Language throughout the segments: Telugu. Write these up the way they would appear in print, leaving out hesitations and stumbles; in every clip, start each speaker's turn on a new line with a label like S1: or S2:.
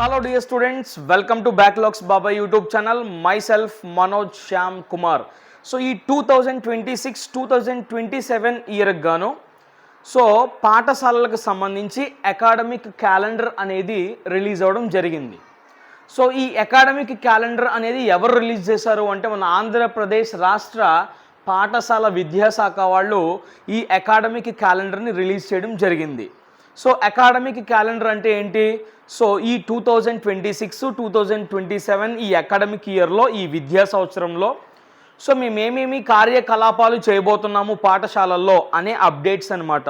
S1: Hello dear students, welcome to Backlogs Baba YouTube channel. Myself Manoj Shyam Kumar. So ఈ 2026-2027 ఇయర్ గాను పాఠశాలలకు సంబంధించి అకాడమిక్ క్యాలెండర్ అనేది రిలీజ్ అవ్వడం జరిగింది. సో ఈ అకాడమిక్ క్యాలెండర్ అనేది ఎవరు రిలీజ్ చేశారు అంటే మన ఆంధ్రప్రదేశ్ రాష్ట్ర పాఠశాల విద్యాశాఖ వాళ్ళు ఈ అకాడమిక్ క్యాలెండర్ని రిలీజ్ చేయడం జరిగింది. సో అకాడమిక్ క్యాలెండర్ అంటే ఏంటి? సో ఈ 2026-2027 ఈ అకాడమిక్ ఇయర్లో ఈ విద్యా సంవత్సరంలో సో మేమేమేమి కార్యకలాపాలు చేయబోతున్నాము పాఠశాలల్లో అనే అప్డేట్స్ అనమాట.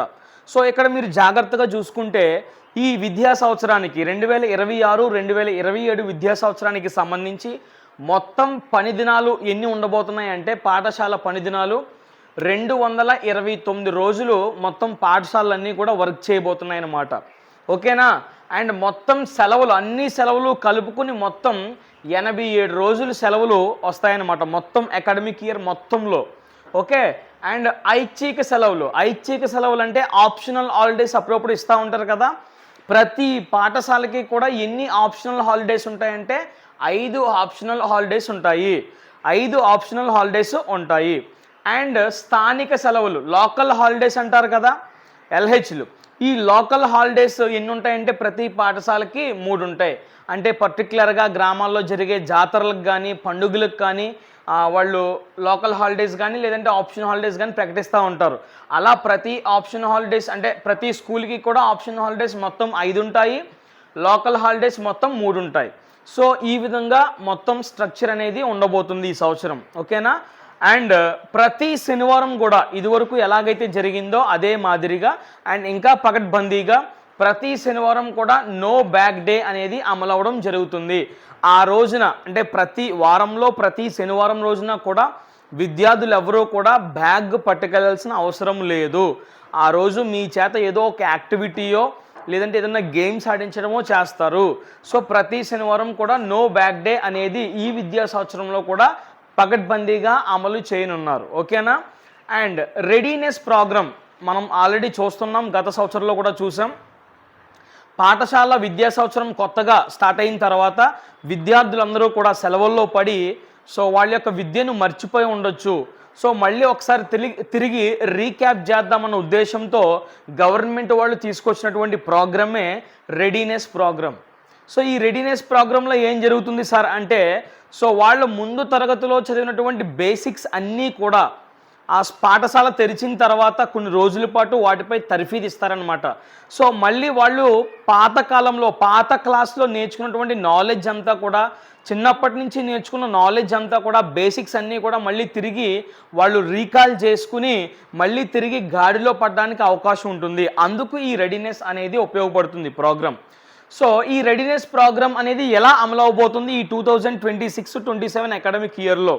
S1: సో ఇక్కడ మీరు జాగ్రత్తగా చూసుకుంటే ఈ విద్యా సంవత్సరానికి 2026-2027 విద్యా సంవత్సరానికి సంబంధించి మొత్తం పని దినాలు ఎన్ని ఉండబోతున్నాయి అంటే పాఠశాల పని దినాలు 229 రోజులు మొత్తం పాఠశాలన్నీ కూడా వర్క్ చేయబోతున్నాయి అన్నమాట. ఓకేనా? అండ్ మొత్తం సెలవులు అన్ని సెలవులు కలుపుకుని మొత్తం 87 రోజులు సెలవులు వస్తాయన్నమాట మొత్తం అకాడమిక్ ఇయర్ మొత్తంలో. ఓకే. అండ్ ఐచ్ఛిక సెలవులు అంటే ఆప్షనల్ హాలిడేస్ అప్పుడప్పుడు ఇస్తూ ఉంటారు కదా. ప్రతి పాఠశాలకి కూడా ఎన్ని ఆప్షనల్ హాలిడేస్ ఉంటాయంటే 5 ఆప్షనల్ హాలిడేస్ ఉంటాయి. అండ్ స్థానిక సెలవులు లోకల్ హాలిడేస్ అంటారు కదా, LHలు. ఈ లోకల్ హాలిడేస్ ఎన్ని ఉంటాయంటే ప్రతి పాఠశాలకి 3 ఉంటాయి. అంటే పర్టికులర్గా గ్రామాల్లో జరిగే జాతరలకు కానీ పండుగలకు కానీ వాళ్ళు లోకల్ హాలిడేస్ కానీ లేదంటే ఆప్షన్ హాలిడేస్ కానీ ప్రకటిస్తూ ఉంటారు. అలా ప్రతి ఆప్షన్ హాలిడేస్ అంటే ప్రతి స్కూల్కి కూడా ఆప్షన్ హాలిడేస్ మొత్తం 5 ఉంటాయి, లోకల్ హాలిడేస్ మొత్తం 3 ఉంటాయి. సో ఈ విధంగా మొత్తం స్ట్రక్చర్ అనేది ఉండబోతుంది ఈ సంవత్సరం. ఓకేనా? అండ్ ప్రతి శనివారం కూడా ఇదివరకు ఎలాగైతే జరిగిందో అదే మాదిరిగా అండ్ ఇంకా పకడ్బందీగా ప్రతి శనివారం కూడా నో బ్యాగ్ డే అనేది అమలు అవ్వడం జరుగుతుంది. ఆ రోజున అంటే ప్రతి వారంలో ప్రతి శనివారం రోజున కూడా విద్యార్థులు ఎవరూ కూడా బ్యాగ్ పట్టుకెళ్లాల్సిన అవసరం లేదు. ఆ రోజు మీ చేత ఏదో ఒక యాక్టివిటీయో లేదంటే ఏదైనా గేమ్స్ ఆడించడమో చేస్తారు. సో ప్రతి శనివారం కూడా నో బ్యాగ్ డే అనేది ఈ విద్యా సంవత్సరంలో కూడా పకడ్బందీగా అమలు చేయనున్నారు. ఓకేనా? అండ్ రెడీనెస్ ప్రోగ్రామ్ మనం ఆల్రెడీ చూస్తున్నాం, గత సంవత్సరంలో కూడా చూసాం. పాఠశాల విద్యా సంవత్సరం కొత్తగా స్టార్ట్ అయిన తర్వాత విద్యార్థులందరూ కూడా సెలవుల్లో పడి సో వాళ్ళ యొక్క విద్యను మర్చిపోయి ఉండొచ్చు. సో మళ్ళీ ఒకసారి తిరిగి రీక్యాప్ చేద్దామన్న ఉద్దేశంతో గవర్నమెంట్ వాళ్ళు తీసుకొచ్చినటువంటి ప్రోగ్రామే రెడీనెస్ ప్రోగ్రామ్. సో ఈ రెడీనెస్ ప్రోగ్రాంలో ఏం జరుగుతుంది సార్ అంటే సో వాళ్ళు ముందు తరగతిలో చదివినటువంటి బేసిక్స్ అన్నీ కూడా ఆ పాఠశాల తెరిచిన తర్వాత కొన్ని రోజుల పాటు వాటిపై తర్ఫీదు ఇస్తారనమాట. సో మళ్ళీ వాళ్ళు పాత క్లాస్లో నేర్చుకున్నటువంటి నాలెడ్జ్ అంతా కూడా చిన్నప్పటి నుంచి నేర్చుకున్న నాలెడ్జ్ అంతా కూడా బేసిక్స్ అన్నీ కూడా మళ్ళీ తిరిగి వాళ్ళు రీకాల్ చేసుకుని మళ్ళీ తిరిగి గాడిలో పడడానికి అవకాశం ఉంటుంది. అందుకు ఈ రెడీనెస్ అనేది ఉపయోగపడుతుంది ప్రోగ్రామ్. సో ఈ రెడీనెస్ ప్రోగ్రామ్ అనేది ఎలా అమలు అవబోతుంది ఈ 2026-27 అకాడమిక్ ఇయర్లో?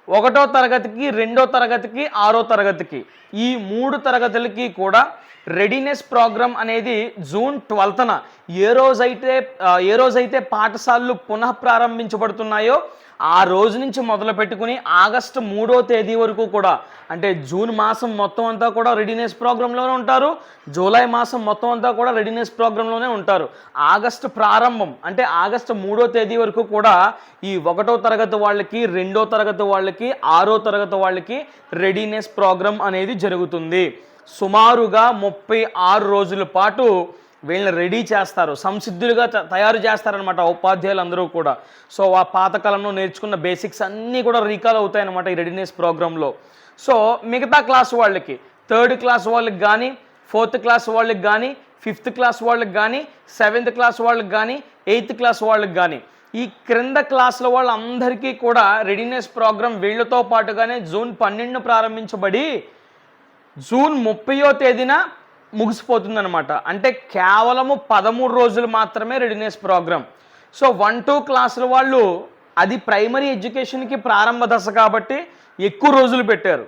S1: 1వ తరగతికి 2వ తరగతికి 6వ తరగతికి ఈ 3 తరగతులకి కూడా రెడీనెస్ ప్రోగ్రామ్ అనేది జూన్ 12న ఏ రోజైతే పాఠశాలలు పునః ప్రారంభించబడుతున్నాయో ఆ రోజు నుంచి మొదలు పెట్టుకుని ఆగస్టు 3వ తేదీ వరకు కూడా అంటే జూన్ మాసం మొత్తం అంతా కూడా రెడీనెస్ ప్రోగ్రాంలోనే ఉంటారు, జూలై మాసం మొత్తం అంతా కూడా రెడీనెస్ ప్రోగ్రాంలోనే ఉంటారు. ఆగస్టు ప్రారంభం అంటే ఆగస్టు 3వ తేదీ వరకు కూడా ఈ 1వ తరగతి వాళ్ళకి 2వ తరగతి వాళ్ళకి 6వ తరగతి వాళ్ళకి రెడీనెస్ ప్రోగ్రాం అనేది జరుగుతుంది. సుమారుగా 36 రోజుల పాటు వీళ్ళని రెడీ చేస్తారు, సంసిద్ధులుగా తయారు చేస్తారనమాట ఉపాధ్యాయులందరూ కూడా. సో ఆ పాతకాలంలో నేర్చుకున్న బేసిక్స్ అన్నీ కూడా రీకాల్ అవుతాయన్నమాట ఈ రెడీనెస్ ప్రోగ్రాంలో. సో మిగతా క్లాస్ వాళ్ళకి 3rd క్లాస్ వాళ్ళకి కానీ 4th క్లాస్ వాళ్ళకి కానీ 5th క్లాస్ వాళ్ళకి కానీ 7th క్లాస్ వాళ్ళకి కానీ 8th క్లాస్ వాళ్ళకి కానీ ఈ క్రింద క్లాసుల వాళ్ళందరికీ కూడా రెడీనెస్ ప్రోగ్రాం వీళ్ళతో పాటుగానే జూన్ 12 ప్రారంభించబడి జూన్ 30వ తేదీన ముగిసిపోతుందన్నమాట. అంటే కేవలము 13 రోజులు మాత్రమే రెడీనెస్ ప్రోగ్రామ్. సో 1-2 క్లాసుల వాళ్ళు అది ప్రైమరీ ఎడ్యుకేషన్కి ప్రారంభ దశ కాబట్టి ఎక్కువ రోజులు పెట్టారు.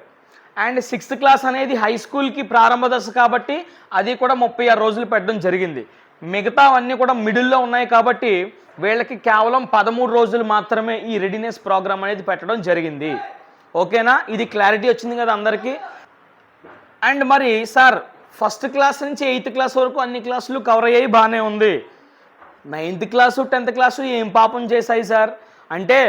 S1: అండ్ 6th క్లాస్ అనేది హై స్కూల్కి ప్రారంభ దశ కాబట్టి అది కూడా 36 రోజులు పెట్టడం జరిగింది. మిగతావన్నీ కూడా మిడిల్లో ఉన్నాయి కాబట్టి వీళ్ళకి కేవలం 13 రోజులు మాత్రమే ఈ రెడీనెస్ ప్రోగ్రామ్ అనేది పెట్టడం జరిగింది. ఓకేనా? ఇది క్లారిటీ వచ్చింది కదా అందరికీ? అండ్ మరి సార్ 1st క్లాస్ నుంచి 8th క్లాస్ వరకు అన్ని క్లాసులు కవర్ అయ్యాయి, బాగానే ఉంది. 9th క్లాసు 10th క్లాసు ఏం పాపం చేశాయి సార్ అంటే,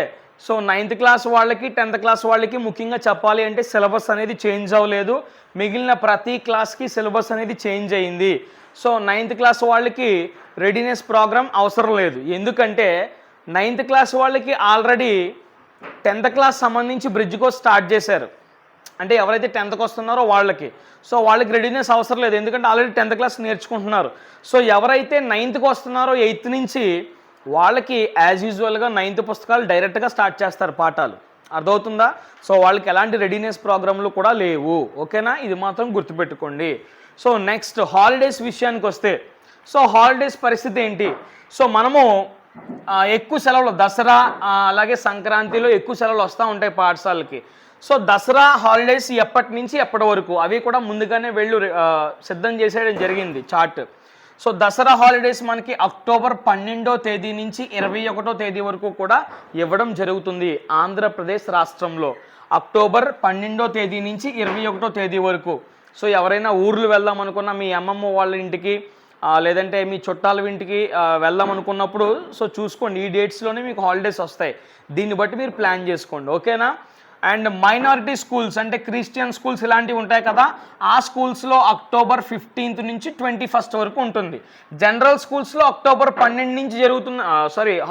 S1: సో 9th క్లాస్ వాళ్ళకి 10th క్లాస్ వాళ్ళకి ముఖ్యంగా చెప్పాలి అంటే సిలబస్ అనేది చేంజ్ అవ్వలేదు. మిగిలిన ప్రతి క్లాస్కి సిలబస్ అనేది చేంజ్ అయింది. సో 9th క్లాస్ వాళ్ళకి రెడీనెస్ ప్రోగ్రామ్ అవసరం లేదు. ఎందుకంటే 9th క్లాస్ వాళ్ళకి ఆల్రెడీ 10th క్లాస్ సంబంధించి బ్రిడ్జ్ కోర్స్ స్టార్ట్ చేశారు. అంటే ఎవరైతే 10th వస్తున్నారో వాళ్ళకి, సో వాళ్ళకి రెడీనెస్ అవసరం లేదు, ఎందుకంటే ఆల్రెడీ 10th క్లాస్ నేర్చుకుంటున్నారు. సో ఎవరైతే 9th వస్తున్నారో 8th నుంచి వాళ్ళకి యాజ్ యూజువల్గా 9th పుస్తకాలు డైరెక్ట్గా స్టార్ట్ చేస్తారు పాఠాలు. అర్థమవుతుందా? సో వాళ్ళకి ఎలాంటి రెడీనెస్ ప్రోగ్రాంలు కూడా లేవు. ఓకేనా? ఇది మాత్రం గుర్తుపెట్టుకోండి. సో నెక్స్ట్ హాలిడేస్ విషయానికి వస్తే, సో హాలిడేస్ పరిస్థితి ఏంటి? సో మనము ఎక్కువ సెలవులు దసరా అలాగే సంక్రాంతిలో ఎక్కువ సెలవులు వస్తూ ఉంటాయి పాఠశాలకి. సో దసరా హాలిడేస్ ఎప్పటి నుంచి ఎప్పటి వరకు అవి కూడా ముందుగానే సిద్ధం చేసేయడం జరిగింది చార్ట్. సో దసరా హాలిడేస్ మనకి అక్టోబర్ 12వ తేదీ నుంచి 21వ తేదీ వరకు కూడా ఇవ్వడం జరుగుతుంది ఆంధ్రప్రదేశ్ రాష్ట్రంలో. అక్టోబర్ 12వ తేదీ నుంచి 21వ తేదీ వరకు. సో ఎవరైనా ఊర్లు వెళ్దాం అనుకున్నా, మీ అమ్మమ్మ వాళ్ళ ఇంటికి లేదంటే మీ చుట్టాల ఇంటికి వెళ్దాం అనుకున్నప్పుడు సో చూసుకోండి, ఈ డేట్స్లోనే మీకు హాలిడేస్ వస్తాయి. దీన్ని బట్టి మీరు ప్లాన్ చేసుకోండి. ఓకేనా? అండ్ మైనారిటీ స్కూల్స్ అంటే క్రిస్టియన్ స్కూల్స్ ఇలాంటివి ఉంటాయి కదా, ఆ స్కూల్స్లో అక్టోబర్ 15th నుంచి 21st వరకు ఉంటుంది. జనరల్ స్కూల్స్లో అక్టోబర్ 12 నుంచి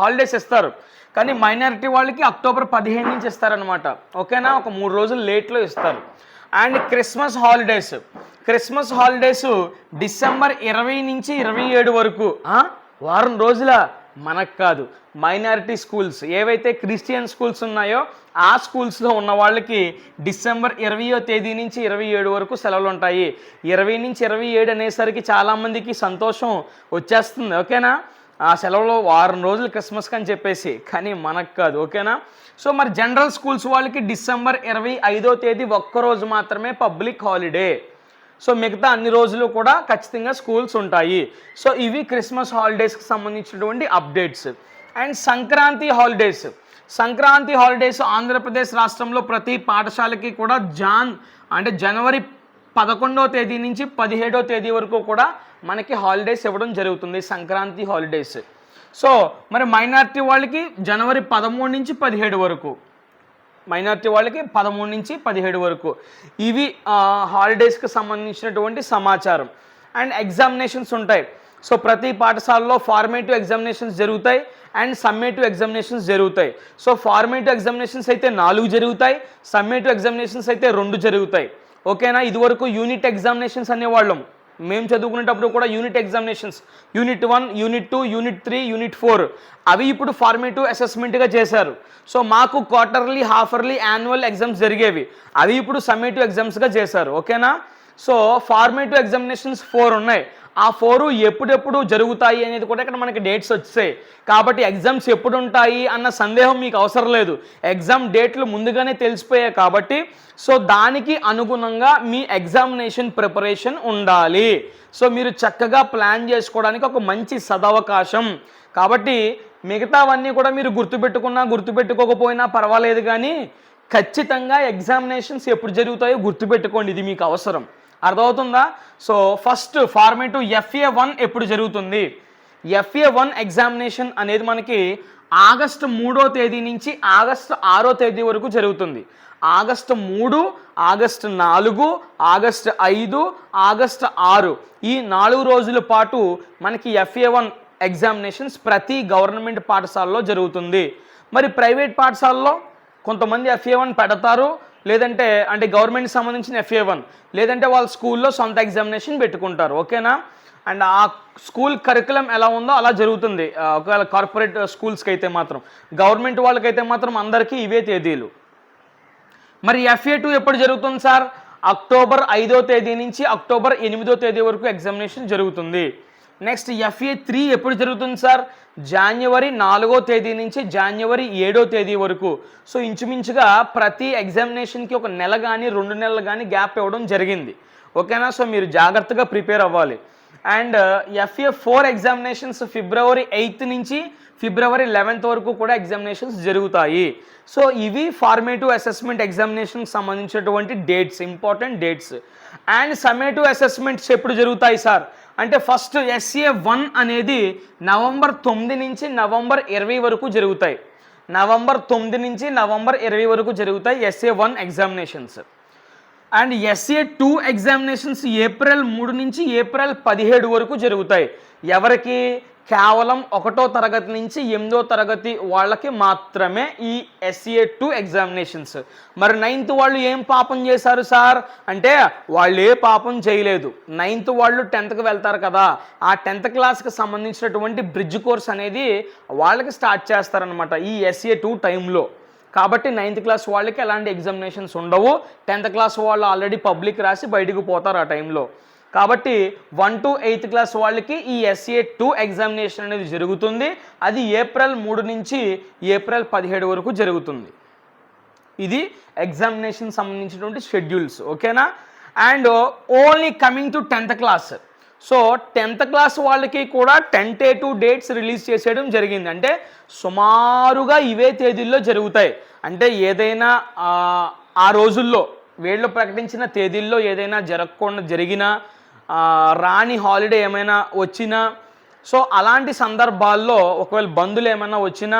S1: హాలిడేస్ ఇస్తారు, కానీ మైనారిటీ వాళ్ళకి అక్టోబర్ 15 నుంచి ఇస్తారనమాట. ఓకేనా? ఒక 3 రోజులు లేట్లో ఇస్తారు. అండ్ క్రిస్మస్ హాలిడేస్ డిసెంబర్ 20 నుంచి 27 వరకు. వారం రోజుల మనకు కాదు, మైనారిటీ స్కూల్స్ ఏవైతే క్రిస్టియన్ స్కూల్స్ ఉన్నాయో ఆ స్కూల్స్లో ఉన్న వాళ్ళకి డిసెంబర్ 20వ తేదీ నుంచి 27 వరకు సెలవులు ఉంటాయి. 20 నుంచి 27 అనేసరికి చాలామందికి సంతోషం వచ్చేస్తుంది. ఓకేనా? ఆ సెలవులో వారం రోజులు క్రిస్మస్కి అని చెప్పేసి, కానీ మనకు కాదు. ఓకేనా? సో మరి జనరల్ స్కూల్స్ వాళ్ళకి డిసెంబర్ 25వ తేదీ ఒక్కరోజు మాత్రమే పబ్లిక్ హాలిడే. సో మిగతా అన్ని రోజులు కూడా ఖచ్చితంగా స్కూల్స్ ఉంటాయి. సో ఇవి క్రిస్మస్ హాలిడేస్కి సంబంధించినటువంటి updates. And Sankranti holidays Andhra Pradesh రాష్ట్రంలో ప్రతి పాఠశాలకి కూడా జనవరి 11వ తేదీ నుంచి 17వ తేదీ వరకు కూడా మనకి హాలిడేస్ ఇవ్వడం జరుగుతుంది, సంక్రాంతి హాలిడేస్. సో మరి మైనారిటీ వాళ్ళకి జనవరి 13 నుంచి 17 వరకు, ఇవి హాలిడేస్కి సంబంధించినటువంటి సమాచారం. అండ్ ఎగ్జామినేషన్స్ ఉంటాయి. సో ప్రతి పాఠశాలలో ఫార్మేటివ్ ఎగ్జామినేషన్స్ జరుగుతాయి అండ్ సమ్మేటివ్ ఎగ్జామినేషన్స్ జరుగుతాయి. సో ఫార్మేటివ్ ఎగ్జామినేషన్స్ అయితే 4 జరుగుతాయి, సమ్మేటివ్ ఎగ్జామినేషన్స్ అయితే 2 జరుగుతాయి. ఓకేనా? ఇదివరకు యూనిట్ ఎగ్జామినేషన్స్ అనేవాళ్ళం మేము చదువుకునేటప్పుడు కూడా. Unit examinations unit 1, unit 2, unit 3, unit 4 అవి ఇప్పుడు ఫార్మేటివ్ అసెస్మెంట్గా చేశారు. సో మాకు క్వార్టర్లీ, హాఫర్లీ, యాన్యువల్ ఎగ్జామ్స్ జరిగేవి, అవి ఇప్పుడు సమ్మేటివ్ ఎగ్జామ్స్గా చేశారు. ఓకేనా? సో ఫార్మేటివ్ ఎగ్జామినేషన్స్ 4 ఉన్నాయి. ఆ 4 ఎప్పుడెప్పుడు జరుగుతాయి అనేది కూడా ఇక్కడ మనకి డేట్స్ వచ్చాయి. కాబట్టి ఎగ్జామ్స్ ఎప్పుడు ఉంటాయి అన్న సందేహం మీకు అవసరం లేదు, ఎగ్జామ్ డేట్లు ముందుగానే తెలిసిపోయాయి. కాబట్టి సో దానికి అనుగుణంగా మీ ఎగ్జామినేషన్ ప్రిపరేషన్ ఉండాలి. సో మీరు చక్కగా ప్లాన్ చేసుకోవడానికి ఒక మంచి సదవకాశం. కాబట్టి మిగతావన్నీ కూడా మీరు గుర్తుపెట్టుకోకపోయినా పర్వాలేదు, కానీ ఖచ్చితంగా ఎగ్జామినేషన్స్ ఎప్పుడు జరుగుతాయో గుర్తుపెట్టుకోండి, ఇది మీకు అవసరం. అర్థమవుతుందా? సో ఫస్ట్ ఫార్మేటివ్ FA1 ఎప్పుడు జరుగుతుంది? FA1 ఎగ్జామినేషన్ అనేది మనకి ఆగస్టు 3వ తేదీ నుంచి ఆగస్టు 6వ తేదీ వరకు జరుగుతుంది. ఆగస్టు 3, ఆగస్టు 4, ఆగస్టు 5, ఆగస్టు 6 ఈ 4 రోజుల పాటు మనకి FA1 ఎగ్జామినేషన్స్ ప్రతి గవర్నమెంట్ పాఠశాలలో జరుగుతుంది. మరి ప్రైవేట్ పాఠశాలలో కొంతమంది FA1 పెడతారు, లేదంటే అంటే గవర్నమెంట్కి సంబంధించిన FA1, లేదంటే వాళ్ళ స్కూల్లో సొంత ఎగ్జామినేషన్ పెట్టుకుంటారు. ఓకేనా? అండ్ ఆ స్కూల్ కరికులం ఎలా ఉందో అలా జరుగుతుంది. ఒకవేళ కార్పొరేట్ స్కూల్స్కి అయితే మాత్రం, గవర్నమెంట్ వాళ్ళకైతే మాత్రం అందరికీ ఇవే తేదీలు. మరి FA2 ఎప్పుడు జరుగుతుంది సార్? అక్టోబర్ 5వ తేదీ నుంచి అక్టోబర్ 8వ తేదీ వరకు ఎగ్జామినేషన్ జరుగుతుంది. నెక్స్ట్ FA3 ఎప్పుడు జరుగుతుంది సార్? జనవరి 4వ తేదీ నుంచి జనవరి 7వ తేదీ వరకు. సో ఇంచుమించుగా ప్రతి ఎగ్జామినేషన్కి ఒక నెల కానీ 2 నెలలు కానీ గ్యాప్ ఇవ్వడం జరిగింది. ఓకేనా? సో మీరు జాగ్రత్తగా ప్రిపేర్ అవ్వాలి. అండ్ FA4 ఎగ్జామినేషన్స్ ఫిబ్రవరి 8 నుంచి ఫిబ్రవరి 11th వరకు కూడా ఎగ్జామినేషన్స్ జరుగుతాయి. సో ఇవి ఫార్మేటివ్ అసెస్మెంట్ ఎగ్జామినేషన్కి సంబంధించినటువంటి dates, important dates. And summative assessments ఎప్పుడు జరుగుతాయి సార్ అంటే ఫస్ట్ SA1 అనేది నవంబర్ 9 నుంచి నవంబర్ 20 వరకు జరుగుతాయి. నవంబర్ 9 నుంచి నవంబర్ 20 వరకు జరుగుతాయి SA1 examinations. And SA2 examinations April 3 నుంచి ఏప్రిల్ 17 వరకు జరుగుతాయి. ఎవరికి? కేవలం 1వ తరగతి నుంచి 8వ తరగతి వాళ్ళకి మాత్రమే ఈ SA2 ఎగ్జామినేషన్స్. మరి 9th వాళ్ళు ఏం పాపం చేశారు సార్ అంటే వాళ్ళు ఏ పాపం చేయలేదు. 9th వాళ్ళు 10th వెళ్తారు కదా, ఆ 10th క్లాస్కి సంబంధించినటువంటి బ్రిడ్జ్ కోర్స్ అనేది వాళ్ళకి స్టార్ట్ చేస్తారనమాట ఈ SA2 టైంలో. కాబట్టి 9th క్లాస్ వాళ్ళకి ఎలాంటి ఎగ్జామినేషన్స్ ఉండవు. 10th క్లాస్ వాళ్ళు ఆల్రెడీ పబ్లిక్ రాసి బయటకు పోతారు ఆ టైంలో. కాబట్టి 1 to 8th క్లాస్ వాళ్ళకి ఈ SA2 ఎగ్జామినేషన్ అనేది జరుగుతుంది. అది ఏప్రిల్ 3 నుంచి ఏప్రిల్ 17 వరకు జరుగుతుంది. ఇది ఎగ్జామినేషన్ సంబంధించినటువంటి షెడ్యూల్స్, ఓకేనా. And only coming to 10th class. So 10th class వాళ్ళకి కూడా టెంటేటివ్ డేట్స్ రిలీజ్ చేసేయడం జరిగింది. అంటే సుమారుగా ఇవే తేదీల్లో జరుగుతాయి. అంటే ఏదైనా ఆ రోజుల్లో వీళ్ళు ప్రకటించిన తేదీల్లో ఏదైనా జరిగినా రాని హాలిడే ఏమైనా వచ్చినా, సో అలాంటి సందర్భాల్లో ఒకవేళ బంధువులు ఏమైనా వచ్చినా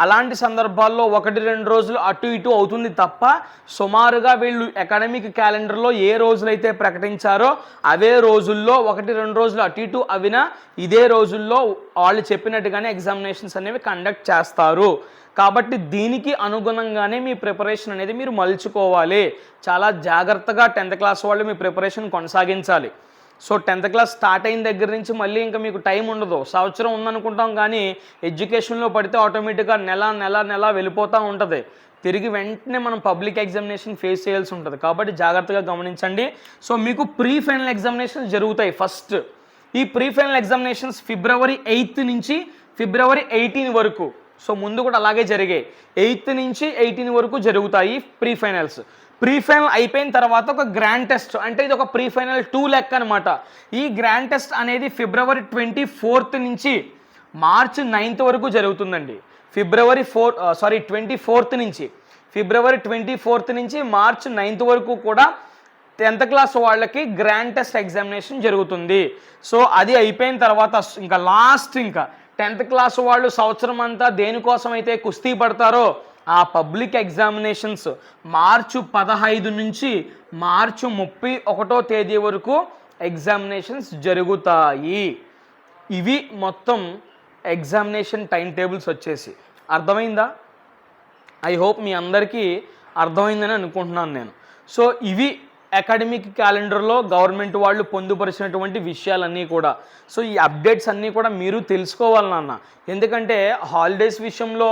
S1: అలాంటి సందర్భాల్లో 1-2 రోజులు అటు ఇటు అవుతుంది తప్ప సుమారుగా వీళ్ళు అకాడమిక్ క్యాలెండర్లో ఏ రోజులైతే ప్రకటించారో అవే రోజుల్లో 1-2 రోజులు అటు ఇటు అవినా ఇదే రోజుల్లో వాళ్ళు చెప్పినట్టుగానే ఎగ్జామినేషన్స్ అనేవి కండక్ట్ చేస్తారు. కాబట్టి దీనికి అనుగుణంగానే మీ ప్రిపరేషన్ అనేది మీరు మలుచుకోవాలి. చాలా జాగ్రత్తగా 10th క్లాస్ వాళ్ళు మీ ప్రిపరేషన్ కొనసాగించాలి. సో 10th క్లాస్ స్టార్ట్ అయిన దగ్గర నుంచి మళ్ళీ ఇంకా మీకు టైం ఉండదు. సంవత్సరం ఉందనుకుంటాం కానీ ఎడ్యుకేషన్లో పడితే ఆటోమేటిక్గా నెల వెళ్ళిపోతూ ఉంటుంది. తిరిగి వెంటనే మనం పబ్లిక్ ఎగ్జామినేషన్ ఫేస్ చేయాల్సి ఉంటుంది. కాబట్టి జాగ్రత్తగా గమనించండి. సో మీకు ప్రీ ఫైనల్ ఎగ్జామినేషన్స్ జరుగుతాయి. ఫస్ట్ ఈ ప్రీ ఫైనల్ ఎగ్జామినేషన్స్ ఫిబ్రవరి 8 నుంచి ఫిబ్రవరి 18 వరకు. సో ముందు కూడా అలాగే జరిగాయి. 8 నుంచి 18 వరకు జరుగుతాయి ప్రీ ఫైనల్స్. ప్రీ ఫైనల్ అయిపోయిన తర్వాత ఒక గ్రాండ్ టెస్ట్, అంటే ఇది ఒక ప్రీ ఫైనల్ 2 లెక్క అనమాట. ఈ గ్రాండ్ టెస్ట్ అనేది ఫిబ్రవరి 24th నుంచి మార్చ్ 9th వరకు జరుగుతుందండి. ఫిబ్రవరి 24th నుంచి ఫిబ్రవరి 24th నుంచి మార్చ్ 9th వరకు కూడా 10th క్లాస్ వాళ్ళకి గ్రాండ్ టెస్ట్ ఎగ్జామినేషన్ జరుగుతుంది. సో అది అయిపోయిన తర్వాత ఇంకా లాస్ట్ ఇంకా 10th క్లాస్ వాళ్ళు సంవత్సరం అంతా దేనికోసం అయితే కుస్తీ పడతారో ఆ పబ్లిక్ ఎగ్జామినేషన్స్ మార్చి 15 నుంచి మార్చి 31వ తేదీ వరకు ఎగ్జామినేషన్స్ జరుగుతాయి. ఇవి మొత్తం ఎగ్జామినేషన్ టైం టేబుల్స్ వచ్చేసి. అర్థమైందా? ఐ హోప్ మీ అందరికీ అర్థమైందని అనుకుంటున్నాను నేను. సో ఇవి అకాడమిక్ క్యాలెండర్లో గవర్నమెంట్ వాళ్ళు పొందుపరిచినటువంటి విషయాలన్నీ కూడా. సో ఈ అప్డేట్స్ అన్నీ కూడా మీరు తెలుసుకోవాలి నాన్న. ఎందుకంటే హాలిడేస్ విషయంలో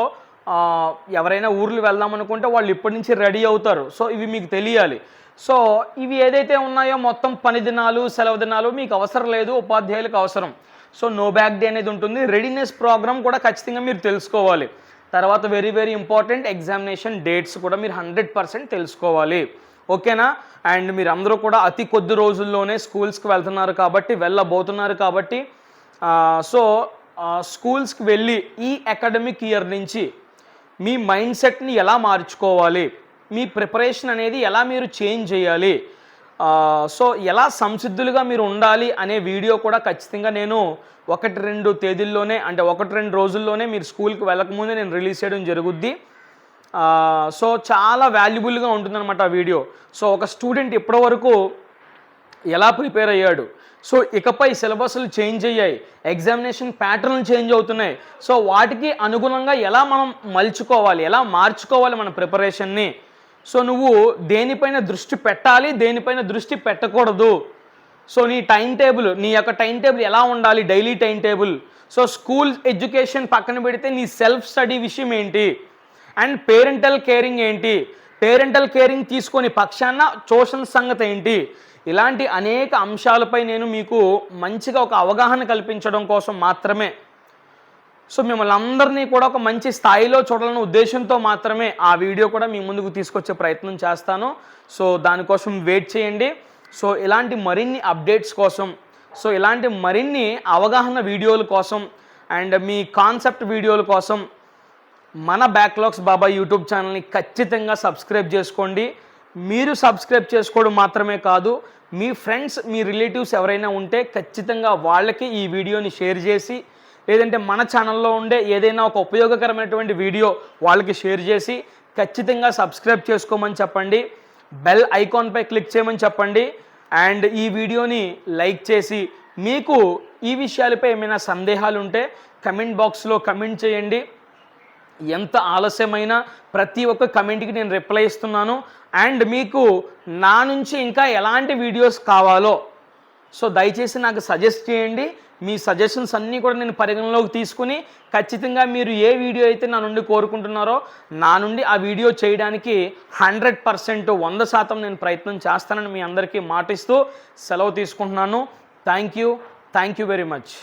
S1: ఎవరైనా ఊర్లు వెళ్దాం అనుకుంటే వాళ్ళు ఇప్పటి నుంచి రెడీ అవుతారు. సో ఇవి మీకు తెలియాలి. సో ఇవి ఏదైతే ఉన్నాయో మొత్తం పని దినాలు, సెలవు దినాలు మీకు అవసరం లేదు, ఉపాధ్యాయులకు అవసరం. సో నో బ్యాక్ డే అనేది ఉంటుంది. రెడీనెస్ ప్రోగ్రామ్ కూడా ఖచ్చితంగా మీరు తెలుసుకోవాలి. తర్వాత వెరీ ఇంపార్టెంట్ ఎగ్జామినేషన్ డేట్స్ కూడా మీరు 100% తెలుసుకోవాలి, ఓకేనా. అండ్ మీరు అందరూ కూడా అతి కొద్ది రోజుల్లోనే స్కూల్స్కి వెళ్తున్నారు కాబట్టి వెళ్ళబోతున్నారు కాబట్టి సో స్కూల్స్కి వెళ్ళి ఈ అకాడమిక్ ఇయర్ నుంచి మీ మైండ్ సెట్ని ఎలా మార్చుకోవాలి, మీ ప్రిపరేషన్ అనేది ఎలా మీరు చేంజ్ చేయాలి, సో ఎలా సంసిద్ధులుగా మీరు ఉండాలి అనే వీడియో కూడా ఖచ్చితంగా నేను 1-2 తేదీల్లోనే అంటే 1-2 రోజుల్లోనే మీరు స్కూల్కి వెళ్ళకముందే నేను రిలీజ్ చేయడం జరుగుద్ది. సో చాలా వాల్యుబుల్గా ఉంటుందన్నమాట ఆ వీడియో. సో ఒక స్టూడెంట్ ఇప్పటివరకు ఎలా ప్రిపేర్ అయ్యాడు, సో ఇకపై సిలబస్లు చేంజ్ అయ్యాయి, ఎగ్జామినేషన్ ప్యాటర్న్లు చేంజ్ అవుతున్నాయి. సో వాటికి అనుగుణంగా ఎలా మనం మలుచుకోవాలి, ఎలా మార్చుకోవాలి మన ప్రిపరేషన్ని. సో నువ్వు దేనిపైన దృష్టి పెట్టాలి, దేనిపైన దృష్టి పెట్టకూడదు. సో నీ టైం టేబుల్, నీ యొక్క టైం టేబుల్ ఎలా ఉండాలి, daily time table. So school education పక్కన పెడితే నీ సెల్ఫ్ స్టడీ విషయం ఏంటి, అండ్ పేరెంటల్ కేరింగ్ ఏంటి, పేరెంటల్ కేరింగ్ తీసుకొని పక్షాన ట్యూషన్ సంగతి ఏంటి, ఇలాంటి అనేక అంశాలపై నేను మీకు మంచిగా ఒక అవగాహన కల్పించడం కోసం మాత్రమే, సో మిమ్మల్ని అందరినీ కూడా ఒక మంచి స్థాయిలో చూడాలనే ఉద్దేశంతో మాత్రమే ఆ వీడియో కూడా మీ ముందుకు తీసుకొచ్చే ప్రయత్నం చేస్తాను. సో దానికోసం వెయిట్ చేయండి. సో ఇలాంటి మరిన్ని అప్డేట్స్ కోసం, సో ఇలాంటి మరిన్ని అవగాహన వీడియోల కోసం అండ్ మీ కాన్సెప్ట్ వీడియోల కోసం మన బ్యాక్లాగ్స్ బాబాయ్ యూట్యూబ్ ఛానల్ని ఖచ్చితంగా సబ్స్క్రైబ్ చేసుకోండి. మీరు సబ్స్క్రైబ్ చేసుకోవడం మాత్రమే కాదు, మీ ఫ్రెండ్స్ మీ రిలేటివ్స్ ఎవరైనా ఉంటే ఖచ్చితంగా వాళ్ళకి ఈ వీడియోని షేర్ చేసి, లేదంటే మన ఛానల్లో ఉండే ఏదైనా ఒక ఉపయోగకరమైనటువంటి వీడియో వాళ్ళకి షేర్ చేసి ఖచ్చితంగా సబ్స్క్రైబ్ చేసుకోమని చెప్పండి. బెల్ ఐకాన్పై క్లిక్ చేయమని చెప్పండి. అండ్ ఈ వీడియోని లైక్ చేసి మీకు ఈ విషయాలపై ఏమైనా సందేహాలు ఉంటే కమెంట్ బాక్స్లో కమెంట్ చేయండి. ఎంత ఆలస్యమైనా ప్రతి ఒక్క కమెంట్కి నేను రిప్లై ఇస్తున్నాను. అండ్ మీకు నా నుంచి ఇంకా ఎలాంటి వీడియోస్ కావాలో సో దయచేసి నాకు సజెస్ట్ చేయండి. మీ సజెషన్స్ అన్నీ కూడా నేను పరిగణలోకి తీసుకుని ఖచ్చితంగా మీరు ఏ వీడియో అయితే నా నుండి కోరుకుంటున్నారో నా నుండి ఆ వీడియో చేయడానికి 100% 100% నేను ప్రయత్నం చేస్తానని మీ అందరికీ మాటిస్తూ సెలవు తీసుకుంటున్నాను. Thank you very much.